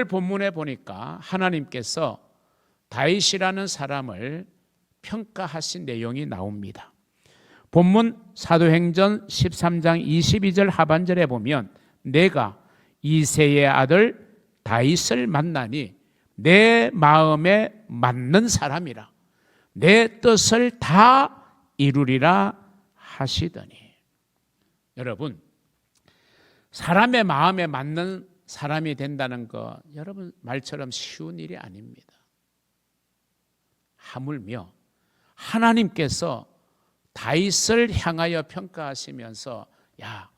오늘 본문에 보니까 하나님께서 다윗이라는 사람을 평가하신 내용이 나옵니다. 본문 사도행전 13장 22절 하반절에 보면 내가 이새의 아들 다윗을 만나니 내 마음에 맞는 사람이라 내 뜻을 다 이루리라 하시더니. 여러분, 사람의 마음에 맞는 사람이 된다는 거 여러분 말처럼 쉬운 일이 아닙니다. 하물며 하나님께서 다윗을 향하여 평가하시면서 야,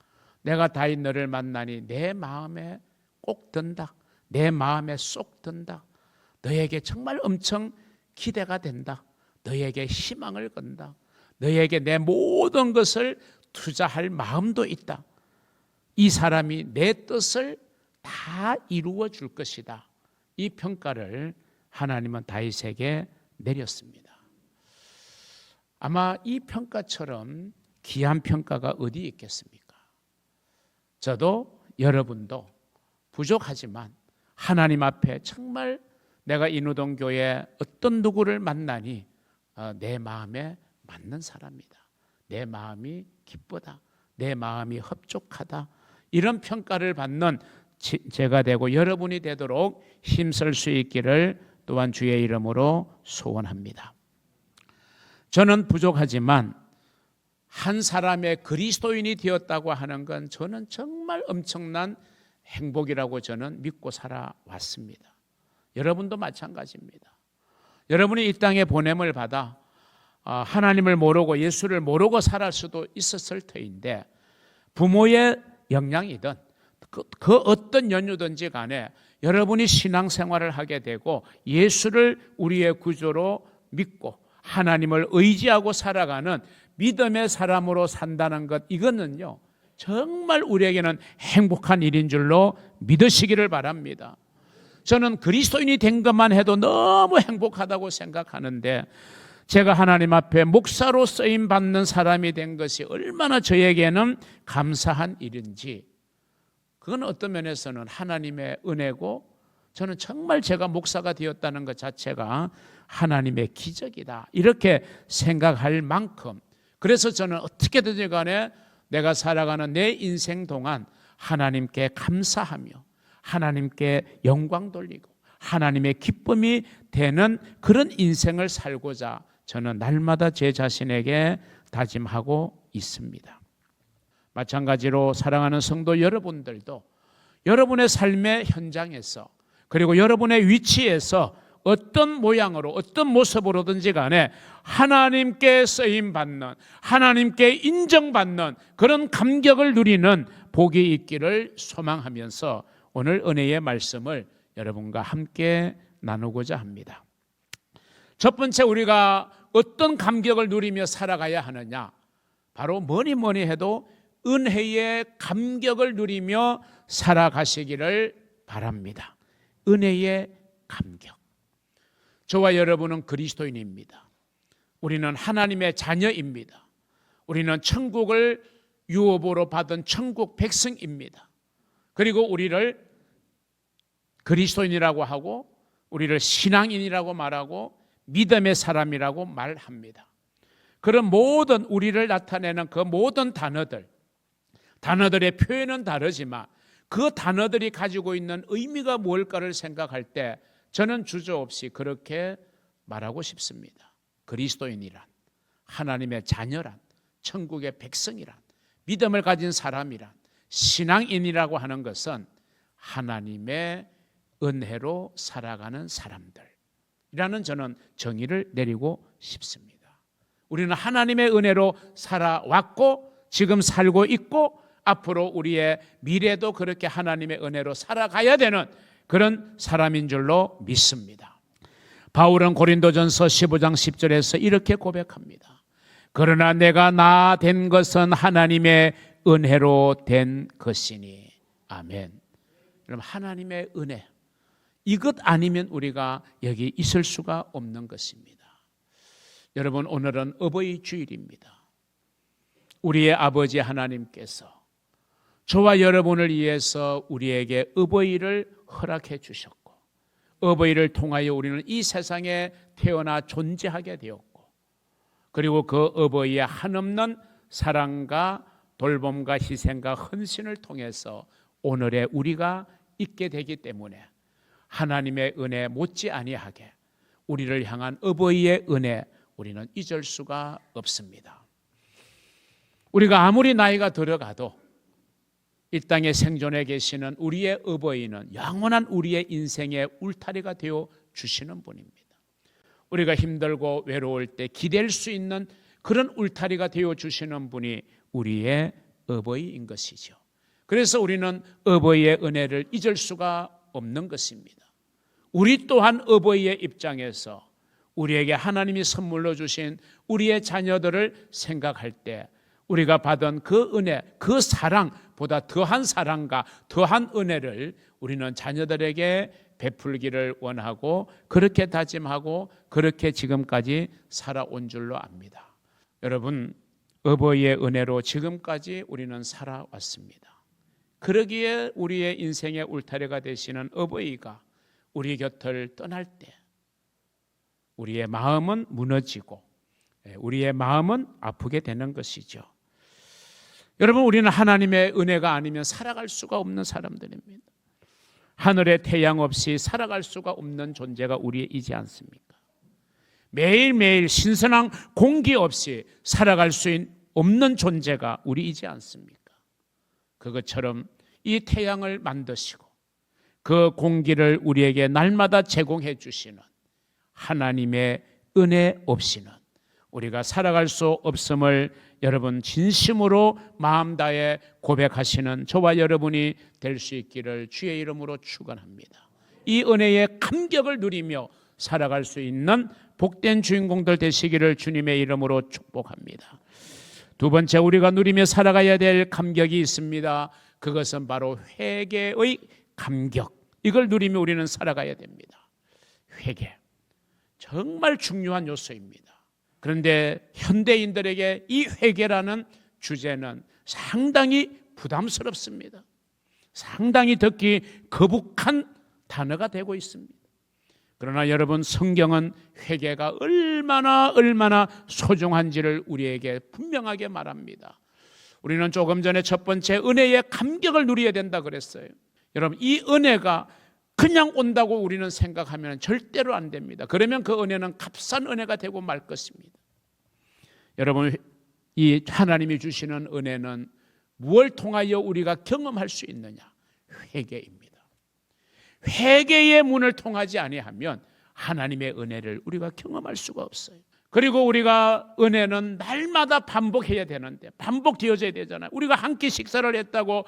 내가 다윗 너를 만나니 내 마음에 꼭 든다. 내 마음에 쏙 든다. 너에게 정말 엄청 기대가 된다. 너에게 희망을 건다. 너에게 내 모든 것을 투자할 마음도 있다. 이 사람이 내 뜻을 다 이루어 줄 것이다. 이 평가를 하나님은 다윗에게 내렸습니다. 아마 이 평가처럼 귀한 평가가 어디 있겠습니까? 저도 여러분도 부족하지만 하나님 앞에 정말 내가 인후동교회 어떤 누구를 만나니 내 마음에 맞는 사람이다. 내 마음이 기쁘다. 내 마음이 흡족하다. 이런 평가를 받는 제가 되고 여러분이 되도록 힘쓸 수 있기를 또한 주의 이름으로 소원합니다. 저는 부족하지만 한 사람의 그리스도인이 되었다고 하는 건 저는 정말 엄청난 행복이라고 저는 믿고 살아왔습니다. 여러분도 마찬가지입니다. 여러분이 이 땅에 보냄을 받아 하나님을 모르고 예수를 모르고 살할 수도 있었을 터인데 부모의 영향이든 그 어떤 연유든지 간에 여러분이 신앙생활을 하게 되고 예수를 우리의 구주로 믿고 하나님을 의지하고 살아가는 믿음의 사람으로 산다는 것, 이거는요 정말 우리에게는 행복한 일인 줄로 믿으시기를 바랍니다. 저는 그리스도인이 된 것만 해도 너무 행복하다고 생각하는데 제가 하나님 앞에 목사로 쓰임 받는 사람이 된 것이 얼마나 저에게는 감사한 일인지, 그건 어떤 면에서는 하나님의 은혜고 저는 정말 제가 목사가 되었다는 것 자체가 하나님의 기적이다 이렇게 생각할 만큼, 그래서 저는 어떻게든 간에 내가 살아가는 내 인생 동안 하나님께 감사하며 하나님께 영광 돌리고 하나님의 기쁨이 되는 그런 인생을 살고자 저는 날마다 제 자신에게 다짐하고 있습니다. 마찬가지로 사랑하는 성도 여러분들도 여러분의 삶의 현장에서 그리고 여러분의 위치에서 어떤 모양으로 어떤 모습으로든지 간에 하나님께 쓰임받는, 하나님께 인정받는 그런 감격을 누리는 복이 있기를 소망하면서 오늘 은혜의 말씀을 여러분과 함께 나누고자 합니다. 첫 번째, 우리가 어떤 감격을 누리며 살아가야 하느냐, 바로 뭐니 해도 은혜의 감격을 누리며 살아가시기를 바랍니다. 은혜의 감격. 저와 여러분은 그리스도인입니다. 우리는 하나님의 자녀입니다. 우리는 천국을 유업으로 받은 천국 백성입니다. 그리고 우리를 그리스도인이라고 하고 우리를 신앙인이라고 말하고 믿음의 사람이라고 말합니다. 그런 모든 우리를 나타내는 그 모든 단어들의 표현은 다르지만 그 단어들이 가지고 있는 의미가 무엇일까를 생각할 때 저는 주저없이 그렇게 말하고 싶습니다. 그리스도인이란, 하나님의 자녀란, 천국의 백성이란, 믿음을 가진 사람이란, 신앙인이라고 하는 것은 하나님의 은혜로 살아가는 사람들이라는 저는 정의를 내리고 싶습니다. 우리는 하나님의 은혜로 살아왔고 지금 살고 있고 앞으로 우리의 미래도 그렇게 하나님의 은혜로 살아가야 되는 그런 사람인 줄로 믿습니다. 바울은 고린도전서 15장 10절에서 이렇게 고백합니다. 그러나 내가 나 된 것은 하나님의 은혜로 된 것이니. 아멘. 그럼 하나님의 은혜, 이것 아니면 우리가 여기 있을 수가 없는 것입니다. 여러분, 오늘은 어버이 주일입니다. 우리의 아버지 하나님께서 저와 여러분을 위해서 우리에게 어버이를 허락해 주셨고, 어버이를 통하여 우리는 이 세상에 태어나 존재하게 되었고, 그리고 그 어버이의 한없는 사랑과 돌봄과 희생과 헌신을 통해서 오늘의 우리가 있게 되기 때문에 하나님의 은혜 못지 아니하게 우리를 향한 어버이의 은혜, 우리는 잊을 수가 없습니다. 우리가 아무리 나이가 들어가도 이 땅에 생존해 계시는 우리의 어버이는 영원한 우리의 인생의 울타리가 되어 주시는 분입니다. 우리가 힘들고 외로울 때 기댈 수 있는 그런 울타리가 되어 주시는 분이 우리의 어버이인 것이죠. 그래서 우리는 어버이의 은혜를 잊을 수가 없는 것입니다. 우리 또한 어버이의 입장에서 우리에게 하나님이 선물로 주신 우리의 자녀들을 생각할 때 우리가 받은 그 은혜, 그 사랑보다 더한 사랑과 더한 은혜를 우리는 자녀들에게 베풀기를 원하고 그렇게 다짐하고 그렇게 지금까지 살아온 줄로 압니다. 여러분, 어버이의 은혜로 지금까지 우리는 살아왔습니다. 그러기에 우리의 인생의 울타리가 되시는 어버이가 우리 곁을 떠날 때 우리의 마음은 무너지고 우리의 마음은 아프게 되는 것이죠. 여러분, 우리는 하나님의 은혜가 아니면 살아갈 수가 없는 사람들입니다. 하늘의 태양 없이 살아갈 수가 없는 존재가 우리이지 않습니까? 매일매일 신선한 공기 없이 살아갈 수 없는 존재가 우리이지 않습니까? 그것처럼 이 태양을 만드시고 그 공기를 우리에게 날마다 제공해 주시는 하나님의 은혜 없이는 우리가 살아갈 수 없음을 여러분 진심으로 마음 다해 고백하시는 저와 여러분이 될 수 있기를 주의 이름으로 축원합니다. 이 은혜의 감격을 누리며 살아갈 수 있는 복된 주인공들 되시기를 주님의 이름으로 축복합니다. 두 번째, 우리가 누리며 살아가야 될 감격이 있습니다. 그것은 바로 회개의 감격. 이걸 누리며 우리는 살아가야 됩니다. 회개, 정말 중요한 요소입니다. 그런데 현대인들에게 이 회개라는 주제는 상당히 부담스럽습니다. 상당히 듣기 거북한 단어가 되고 있습니다. 그러나 여러분, 성경은 회개가 얼마나 소중한지를 우리에게 분명하게 말합니다. 우리는 조금 전에 첫 번째 은혜의 감격을 누려야 된다 그랬어요. 여러분, 이 은혜가 그냥 온다고 우리는 생각하면 절대로 안 됩니다. 그러면 그 은혜는 값싼 은혜가 되고 말 것입니다. 여러분, 이 하나님이 주시는 은혜는 무엇을 통하여 우리가 경험할 수 있느냐? 회개입니다. 회개의 문을 통하지 아니하면 하나님의 은혜를 우리가 경험할 수가 없어요. 그리고 우리가 은혜는 날마다 반복해야 되는데 반복되어져야 되잖아요. 우리가 한 끼 식사를 했다고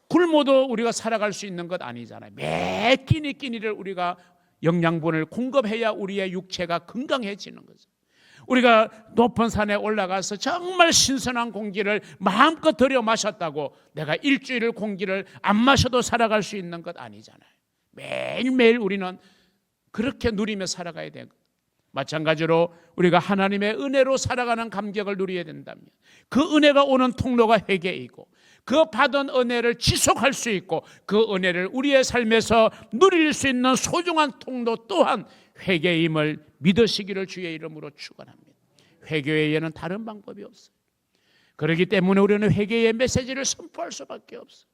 굶어도 우리가 살아갈 수 있는 것 아니잖아요. 매 끼니를 우리가 영양분을 공급해야 우리의 육체가 건강해지는 거죠. 우리가 높은 산에 올라가서 정말 신선한 공기를 마음껏 들여 마셨다고 내가 일주일 공기를 안 마셔도 살아갈 수 있는 것 아니잖아요. 매일매일 우리는 그렇게 누리며 살아가야 되고, 마찬가지로 우리가 하나님의 은혜로 살아가는 감격을 누려야 된다면 그 은혜가 오는 통로가 회개이고, 그 받은 은혜를 지속할 수 있고 그 은혜를 우리의 삶에서 누릴 수 있는 소중한 통로 또한 회개임을 믿으시기를 주의 이름으로 축원합니다. 회개 외에는 다른 방법이 없어요. 그렇기 때문에 우리는 회개의 메시지를 선포할 수밖에 없어요.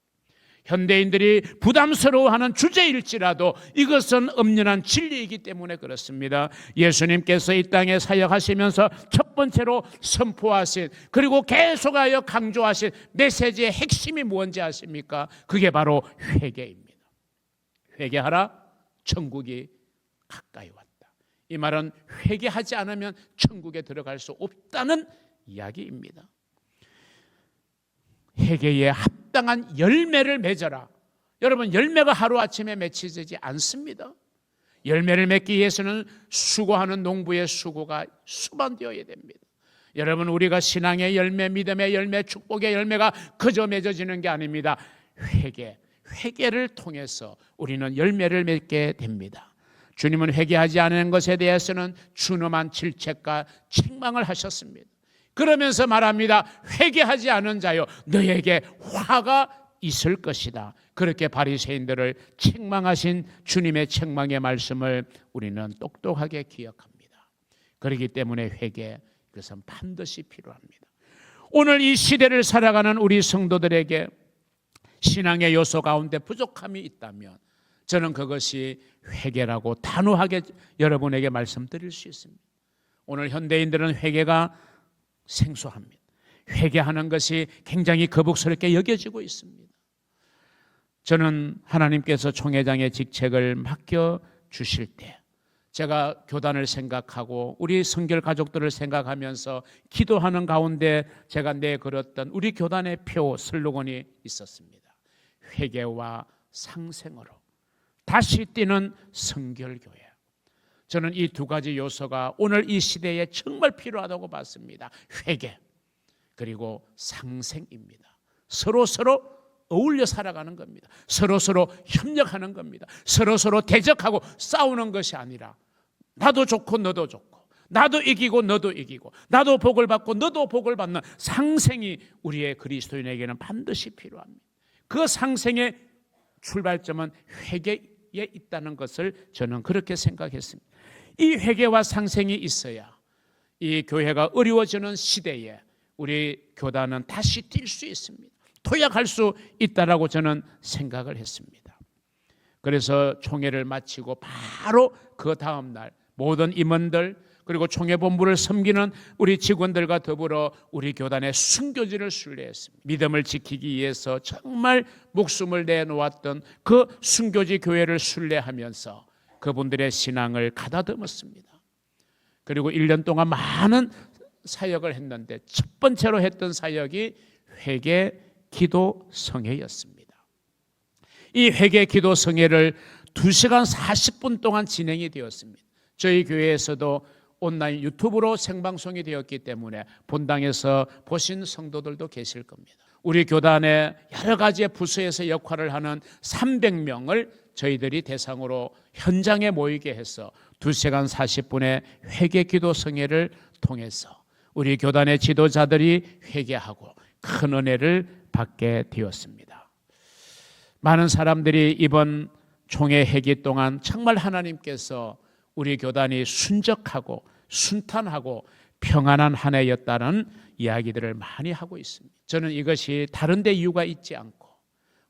현대인들이 부담스러워하는 주제일지라도 이것은 엄연한 진리이기 때문에 그렇습니다. 예수님께서 이 땅에 사역하시면서 첫 번째로 선포하신, 그리고 계속하여 강조하신 메시지의 핵심이 뭔지 아십니까? 그게 바로 회개입니다. 회개하라, 천국이 가까이 왔다. 이 말은 회개하지 않으면 천국에 들어갈 수 없다는 이야기입니다. 회개에 합당한 열매를 맺어라. 여러분, 열매가 하루아침에 맺히지 않습니다. 열매를 맺기 위해서는 수고하는 농부의 수고가 수반되어야 됩니다. 여러분, 우리가 신앙의 열매, 믿음의 열매, 축복의 열매가 그저 맺어지는 게 아닙니다. 회개를 통해서 우리는 열매를 맺게 됩니다. 주님은 회개하지 않은 것에 대해서는 준엄한 질책과 책망을 하셨습니다. 그러면서 말합니다. 회개하지 않은 자여, 너에게 화가 있을 것이다. 그렇게 바리새인들을 책망하신 주님의 책망의 말씀을 우리는 똑똑하게 기억합니다. 그렇기 때문에 회개, 그것은 반드시 필요합니다. 오늘 이 시대를 살아가는 우리 성도들에게 신앙의 요소 가운데 부족함이 있다면 저는 그것이 회개라고 단호하게 여러분에게 말씀드릴 수 있습니다. 오늘 현대인들은 회개가 생소합니다. 회개하는 것이 굉장히 거북스럽게 여겨지고 있습니다. 저는 하나님께서 총회장의 직책을 맡겨주실 때 제가 교단을 생각하고 우리 성결 가족들을 생각하면서 기도하는 가운데 제가 내걸었던 우리 교단의 표 슬로건이 있었습니다. 회개와 상생으로 다시 뛰는 성결교회. 저는 이 두 가지 요소가 오늘 이 시대에 정말 필요하다고 봤습니다. 회개 그리고 상생입니다. 서로 어울려 살아가는 겁니다. 서로 협력하는 겁니다. 서로 대적하고 싸우는 것이 아니라 나도 좋고 너도 좋고 나도 이기고 너도 이기고 나도 복을 받고 너도 복을 받는 상생이 우리의 그리스도인에게는 반드시 필요합니다. 그 상생의 출발점은 회개에 있다는 것을 저는 그렇게 생각했습니다. 이 회개와 상생이 있어야 이 교회가 어려워지는 시대에 우리 교단은 다시 뛸 수 있습니다. 도약할 수 있다라고 저는 생각을 했습니다. 그래서 총회를 마치고 바로 그 다음 날 모든 임원들 그리고 총회본부를 섬기는 우리 직원들과 더불어 우리 교단의 순교지를 순례했습니다. 믿음을 지키기 위해서 정말 목숨을 내놓았던 그 순교지 교회를 순례하면서 그분들의 신앙을 가다듬었습니다. 그리고 1년 동안 많은 사역을 했는데 첫 번째로 했던 사역이 회개 기도 성회였습니다. 이 회개 기도 성회를 2시간 40분 동안 진행이 되었습니다. 저희 교회에서도 온라인 유튜브로 생방송이 되었기 때문에 본당에서 보신 성도들도 계실 겁니다. 우리 교단의 여러 가지의 부서에서 역할을 하는 300명을 저희들이 대상으로 현장에 모이게 해서 2시간 40분의 회개 기도 성회를 통해서 우리 교단의 지도자들이 회개하고 큰 은혜를 받게 되었습니다. 많은 사람들이 이번 총회 회기 동안 정말 하나님께서 우리 교단이 순적하고 순탄하고 평안한 한 해였다는 이야기들을 많이 하고 있습니다. 저는 이것이 다른 데 이유가 있지 않고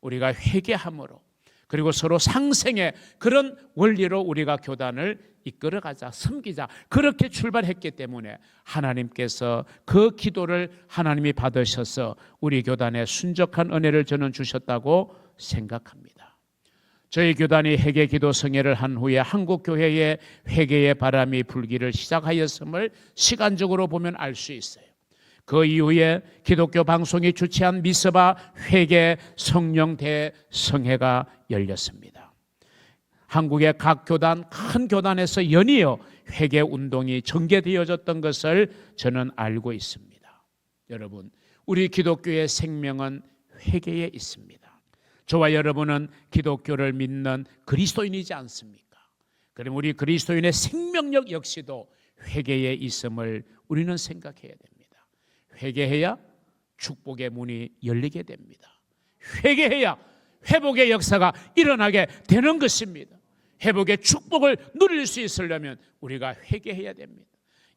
우리가 회개함으로 그리고 서로 상생의 그런 원리로 우리가 교단을 이끌어가자, 섬기자 그렇게 출발했기 때문에 하나님께서 그 기도를 하나님이 받으셔서 우리 교단에 순적한 은혜를 저는 주셨다고 생각합니다. 저희 교단이 회개 기도 성회를 한 후에 한국 교회에 회개의 바람이 불기를 시작하였음을 시간적으로 보면 알 수 있어요. 그 이후에 기독교 방송이 주최한 미스바 회개 성령 대성회가 열렸습니다. 한국의 각 교단, 큰 교단에서 연이어 회개 운동이 전개되어졌던 것을 저는 알고 있습니다. 여러분, 우리 기독교의 생명은 회개에 있습니다. 저와 여러분은 기독교를 믿는 그리스도인이지 않습니까? 그럼 우리 그리스도인의 생명력 역시도 회개에 있음을 우리는 생각해야 됩니다. 회개해야 축복의 문이 열리게 됩니다. 회개해야 회복의 역사가 일어나게 되는 것입니다. 회복의 축복을 누릴 수 있으려면 우리가 회개해야 됩니다.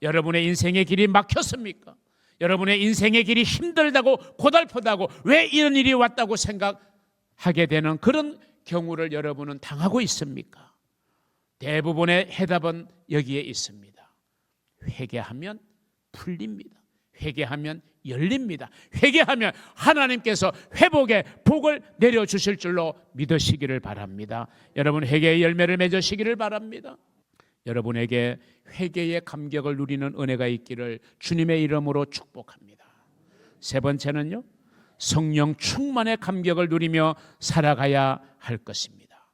여러분의 인생의 길이 막혔습니까? 여러분의 인생의 길이 힘들다고 고달프다고 왜 이런 일이 왔다고 생각하게 되는 그런 경우를 여러분은 당하고 있습니까? 대부분의 해답은 여기에 있습니다. 회개하면 풀립니다. 회개하면 열립니다. 회개하면 하나님께서 회복의 복을 내려주실 줄로 믿으시기를 바랍니다. 여러분 회개의 열매를 맺으시기를 바랍니다. 여러분에게 회개의 감격을 누리는 은혜가 있기를 주님의 이름으로 축복합니다. 세 번째는요, 성령 충만의 감격을 누리며 살아가야 할 것입니다.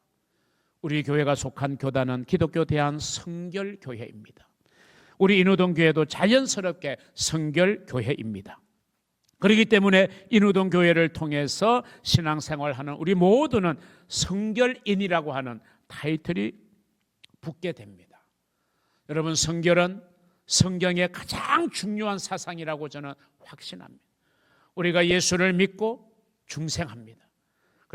우리 교회가 속한 교단은 기독교 대한 성결교회입니다. 우리 인후동 교회도 자연스럽게 성결교회입니다. 그렇기 때문에 인후동 교회를 통해서 신앙생활하는 우리 모두는 성결인이라고 하는 타이틀이 붙게 됩니다. 여러분, 성결은 성경의 가장 중요한 사상이라고 저는 확신합니다. 우리가 예수를 믿고 중생합니다.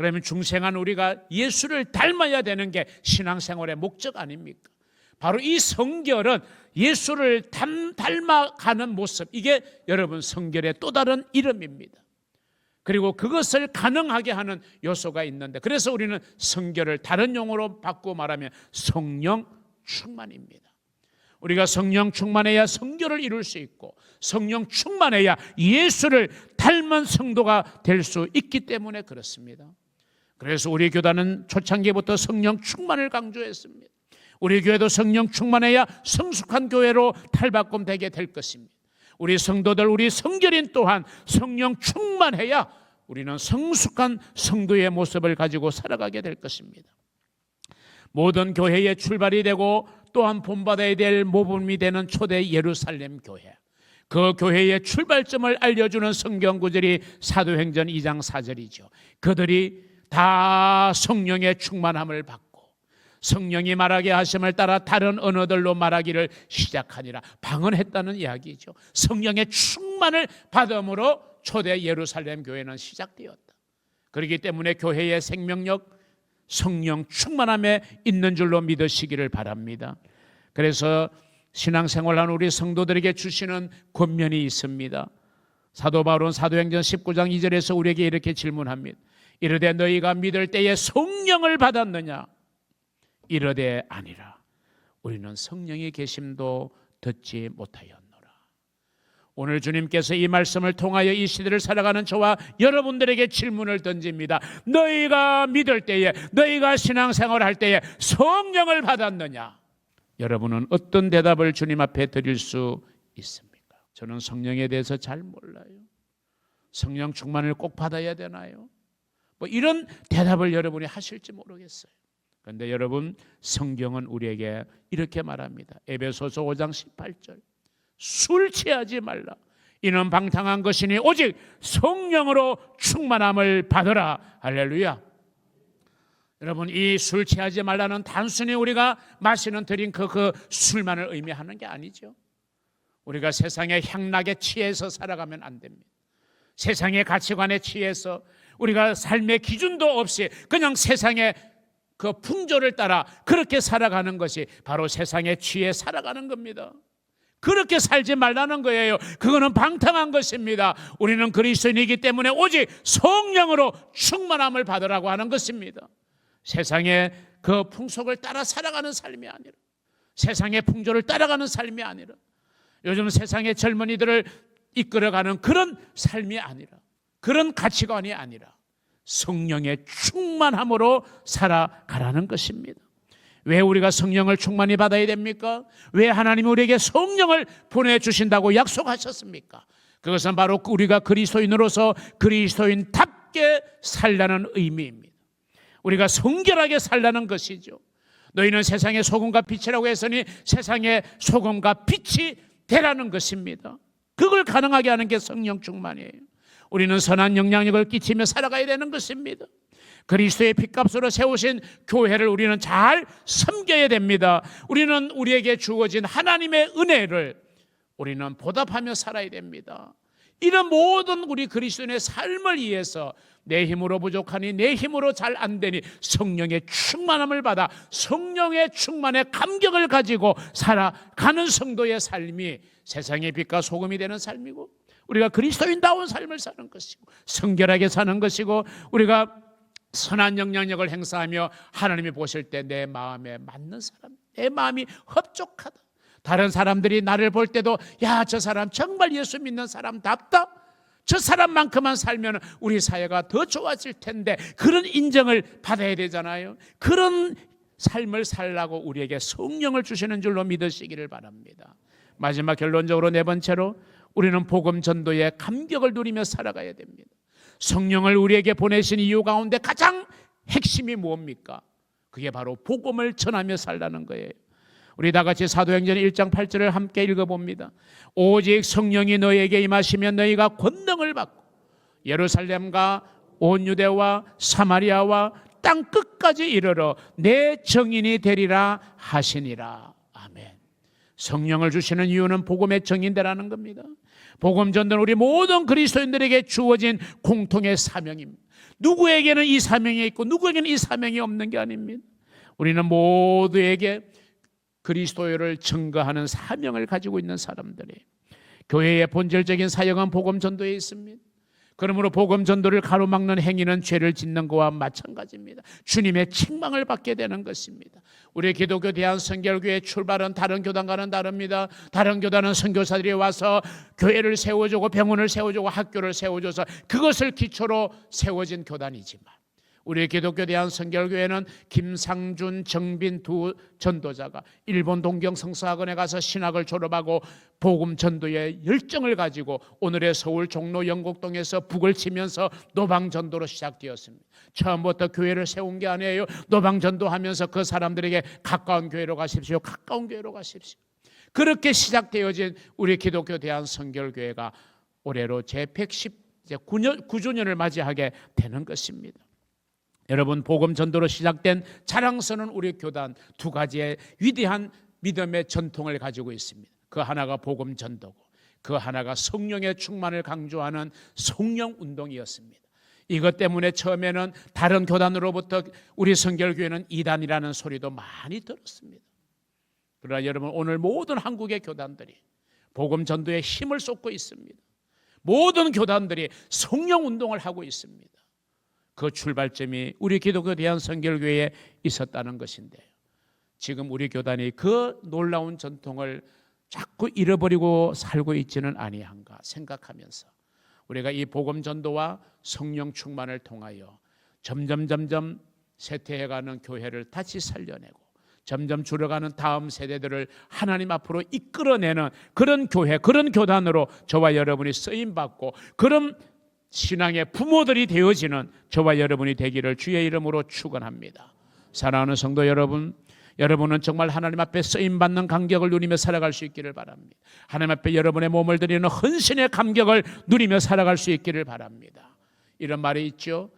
그러면 중생한 우리가 예수를 닮아야 되는 게 신앙생활의 목적 아닙니까? 바로 이 성결은 예수를 닮아가는 모습, 이게 여러분 성결의 또 다른 이름입니다. 그리고 그것을 가능하게 하는 요소가 있는데, 그래서 우리는 성결을 다른 용어로 바꾸어 말하면 성령 충만입니다. 우리가 성령 충만해야 성결을 이룰 수 있고, 성령 충만해야 예수를 닮은 성도가 될 수 있기 때문에 그렇습니다. 그래서 우리 교단은 초창기부터 성령 충만을 강조했습니다. 우리 교회도 성령 충만해야 성숙한 교회로 탈바꿈되게 될 것입니다. 우리 성도들, 우리 성결인 또한 성령 충만해야 우리는 성숙한 성도의 모습을 가지고 살아가게 될 것입니다. 모든 교회의 출발이 되고 또한 본받아야 될 모범이 되는 초대 예루살렘 교회, 그 교회의 출발점을 알려주는 성경 구절이 사도행전 2장 4절이죠. 그들이 다 성령의 충만함을 받고 성령이 말하게 하심을 따라 다른 언어들로 말하기를 시작하니라. 방언했다는 이야기죠. 성령의 충만을 받음으로 초대 예루살렘 교회는 시작되었다. 그렇기 때문에 교회의 생명력, 성령 충만함에 있는 줄로 믿으시기를 바랍니다. 그래서 신앙생활하는 우리 성도들에게 주시는 권면이 있습니다. 사도 바울은 사도행전 19장 2절에서 우리에게 이렇게 질문합니다. 이르되 너희가 믿을 때에 성령을 받았느냐? 이르되 아니라. 우리는 성령의 계심도 듣지 못하였노라. 오늘 주님께서 이 말씀을 통하여 이 시대를 살아가는 저와 여러분들에게 질문을 던집니다. 너희가 믿을 때에, 너희가 신앙생활할 때에 성령을 받았느냐? 여러분은 어떤 대답을 주님 앞에 드릴 수 있습니까? 저는 성령에 대해서 잘 몰라요. 성령 충만을 꼭 받아야 되나요? 이런 대답을 여러분이 하실지 모르겠어요. 그런데 여러분, 성경은 우리에게 이렇게 말합니다. 에베소서 5장 18절. 술 취하지 말라. 이는 방탕한 것이니 오직 성령으로 충만함을 받으라. 할렐루야. 여러분, 이 술 취하지 말라는 단순히 우리가 마시는 드링크 그 술만을 의미하는 게 아니죠. 우리가 세상의 향락에 취해서 살아가면 안 됩니다. 세상의 가치관에 취해서 우리가 삶의 기준도 없이 그냥 세상의 그 풍조를 따라 그렇게 살아가는 것이 바로 세상에 취해 살아가는 겁니다. 그렇게 살지 말라는 거예요. 그거는 방탕한 것입니다. 우리는 그리스도인이기 때문에 오직 성령으로 충만함을 받으라고 하는 것입니다. 세상의 그 풍속을 따라 살아가는 삶이 아니라, 세상의 풍조를 따라가는 삶이 아니라, 요즘 세상의 젊은이들을 이끌어가는 그런 삶이 아니라, 그런 가치관이 아니라 성령의 충만함으로 살아가라는 것입니다. 왜 우리가 성령을 충만히 받아야 됩니까? 왜 하나님이 우리에게 성령을 보내주신다고 약속하셨습니까? 그것은 바로 우리가 그리스도인으로서 그리스도인답게 살라는 의미입니다. 우리가 성결하게 살라는 것이죠. 너희는 세상의 소금과 빛이라고 했으니 세상의 소금과 빛이 되라는 것입니다. 그걸 가능하게 하는 게 성령 충만이에요. 우리는 선한 영향력을 끼치며 살아가야 되는 것입니다. 그리스도의 핏값으로 세우신 교회를 우리는 잘 섬겨야 됩니다. 우리는 우리에게 주어진 하나님의 은혜를 우리는 보답하며 살아야 됩니다. 이런 모든 우리 그리스도인의 삶을 위해서 내 힘으로 부족하니, 내 힘으로 잘 안 되니 성령의 충만함을 받아 성령의 충만의 감격을 가지고 살아가는 성도의 삶이 세상의 빛과 소금이 되는 삶이고, 우리가 그리스도인다운 삶을 사는 것이고, 성결하게 사는 것이고, 우리가 선한 영향력을 행사하며 하나님이 보실 때 내 마음에 맞는 사람, 내 마음이 흡족하다, 다른 사람들이 나를 볼 때도 야, 저 사람 정말 예수 믿는 사람답다, 저 사람만큼만 살면 우리 사회가 더 좋아질 텐데, 그런 인정을 받아야 되잖아요. 그런 삶을 살라고 우리에게 성령을 주시는 줄로 믿으시기를 바랍니다. 마지막 결론적으로 네 번째로, 우리는 복음 전도의 감격을 누리며 살아가야 됩니다. 성령을 우리에게 보내신 이유 가운데 가장 핵심이 뭡니까? 그게 바로 복음을 전하며 살라는 거예요. 우리 다 같이 사도행전 1장 8절을 함께 읽어봅니다. 오직 성령이 너희에게 임하시면 너희가 권능을 받고 예루살렘과 온 유대와 사마리아와 땅 끝까지 이르러 내 증인이 되리라 하시니라. 아멘. 성령을 주시는 이유는 복음의 증인되라는 겁니다. 복음 전도는 우리 모든 그리스도인들에게 주어진 공통의 사명입니다. 누구에게는 이 사명이 있고 누구에게는 이 사명이 없는 게 아닙니다. 우리는 모두에게 그리스도를 증거하는 사명을 가지고 있는 사람들이에요. 교회의 본질적인 사역은 복음 전도에 있습니다. 그러므로 복음 전도를 가로막는 행위는 죄를 짓는 것과 마찬가지입니다. 주님의 책망을 받게 되는 것입니다. 우리 기독교 대한성결교회 출발은 다른 교단과는 다릅니다. 다른 교단은 선교사들이 와서 교회를 세워주고 병원을 세워주고 학교를 세워줘서 그것을 기초로 세워진 교단이지만, 우리 기독교 대한성결교회는 김상준, 정빈 두 전도자가 일본 동경성서학원에 가서 신학을 졸업하고 복음 전도의 열정을 가지고 오늘의 서울 종로 영곡동에서 북을 치면서 노방 전도로 시작되었습니다. 처음부터 교회를 세운 게 아니에요. 노방 전도하면서 그 사람들에게 가까운 교회로 가십시오, 가까운 교회로 가십시오. 그렇게 시작되어진 우리 기독교 대한성결교회가 올해로 제119주년을 맞이하게 되는 것입니다. 여러분, 복음 전도로 시작된 자랑스러운 우리 교단 두 가지의 위대한 믿음의 전통을 가지고 있습니다. 그 하나가 복음 전도고, 그 하나가 성령의 충만을 강조하는 성령 운동이었습니다. 이것 때문에 처음에는 다른 교단으로부터 우리 성결교회는 이단이라는 소리도 많이 들었습니다. 그러나 여러분, 오늘 모든 한국의 교단들이 복음 전도에 힘을 쏟고 있습니다. 모든 교단들이 성령 운동을 하고 있습니다. 그 출발점이 우리 기독교 대한성결교회에 있었다는 것인데요. 지금 우리 교단이 그 놀라운 전통을 자꾸 잃어버리고 살고 있지는 아니한가 생각하면서, 우리가 이 복음 전도와 성령 충만을 통하여 점점 쇠퇴해가는 교회를 다시 살려내고 점점 줄어가는 다음 세대들을 하나님 앞으로 이끌어내는 그런 교회, 그런 교단으로 저와 여러분이 쓰임받고 그런 신앙의 부모들이 되어지는 저와 여러분이 되기를 주의 이름으로 축원합니다. 사랑하는 성도 여러분, 여러분은 정말 하나님 앞에 쓰임받는 감격을 누리며 살아갈 수 있기를 바랍니다. 하나님 앞에 여러분의 몸을 드리는 헌신의 감격을 누리며 살아갈 수 있기를 바랍니다. 이런 말이 있죠.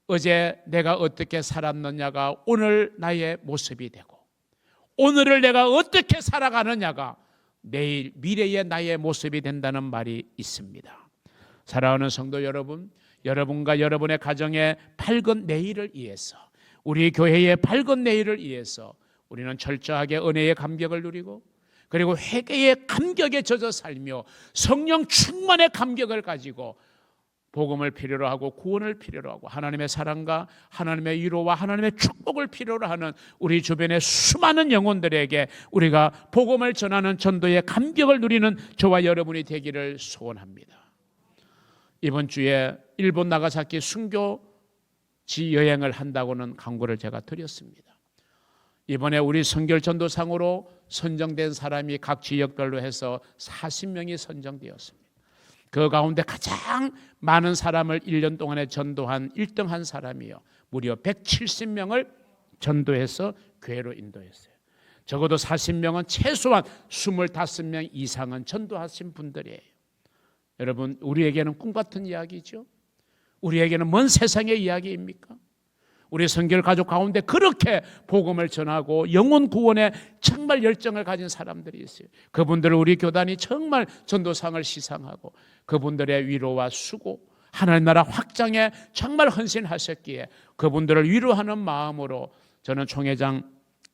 어제 내가 어떻게 살았느냐가 오늘 나의 모습이 되고, 오늘을 내가 어떻게 살아가느냐가 내일 미래의 나의 모습이 된다는 말이 있습니다. 사랑하는 성도 여러분, 여러분과 여러분의 가정의 밝은 내일을 위해서, 우리 교회의 밝은 내일을 위해서 우리는 철저하게 은혜의 감격을 누리고, 그리고 회개의 감격에 젖어 살며 성령 충만의 감격을 가지고 복음을 필요로 하고 구원을 필요로 하고 하나님의 사랑과 하나님의 위로와 하나님의 축복을 필요로 하는 우리 주변의 수많은 영혼들에게 우리가 복음을 전하는 전도의 감격을 누리는 저와 여러분이 되기를 소원합니다. 이번 주에 일본 나가사키 순교지 여행을 한다고는 광고를 제가 드렸습니다. 이번에 우리 성결전도상으로 선정된 사람이 각 지역별로 해서 40명이 선정되었습니다. 그 가운데 가장 많은 사람을 1년 동안에 전도한 1등한 사람이요, 무려 170명을 전도해서 교회로 인도했어요. 적어도 40명은 최소한 25명 이상은 전도하신 분들이에요. 여러분, 우리에게는 꿈같은 이야기죠. 우리에게는 먼 세상의 이야기입니까? 우리 성결 가족 가운데 그렇게 복음을 전하고 영혼 구원에 정말 열정을 가진 사람들이 있어요. 그분들을 우리 교단이 정말 전도상을 시상하고 그분들의 위로와 수고, 하나님 나라 확장에 정말 헌신하셨기에 그분들을 위로하는 마음으로 저는 총회장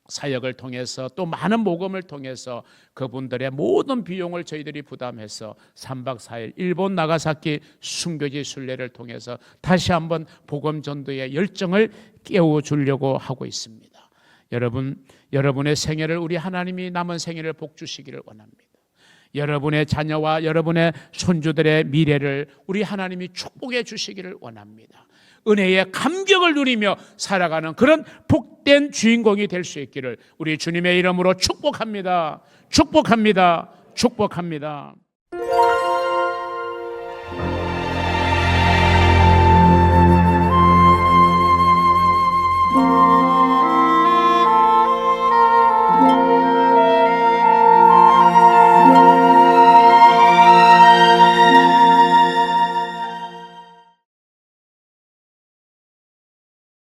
사역을 통해서 또 많은 모금을 통해서 그분들의 모든 비용을 저희들이 부담해서 3박 4일 일본 나가사키 순교지 순례를 통해서 다시 한번 복음 전도의 열정을 깨워주려고 하고 있습니다. 여러분, 여러분의 생애를 우리 하나님이 남은 생애를 복 주시기를 원합니다. 여러분의 자녀와 여러분의 손주들의 미래를 우리 하나님이 축복해 주시기를 원합니다. 은혜의 감격을 누리며 살아가는 그런 복된 주인공이 될 수 있기를 우리 주님의 이름으로 축복합니다. 축복합니다. 축복합니다.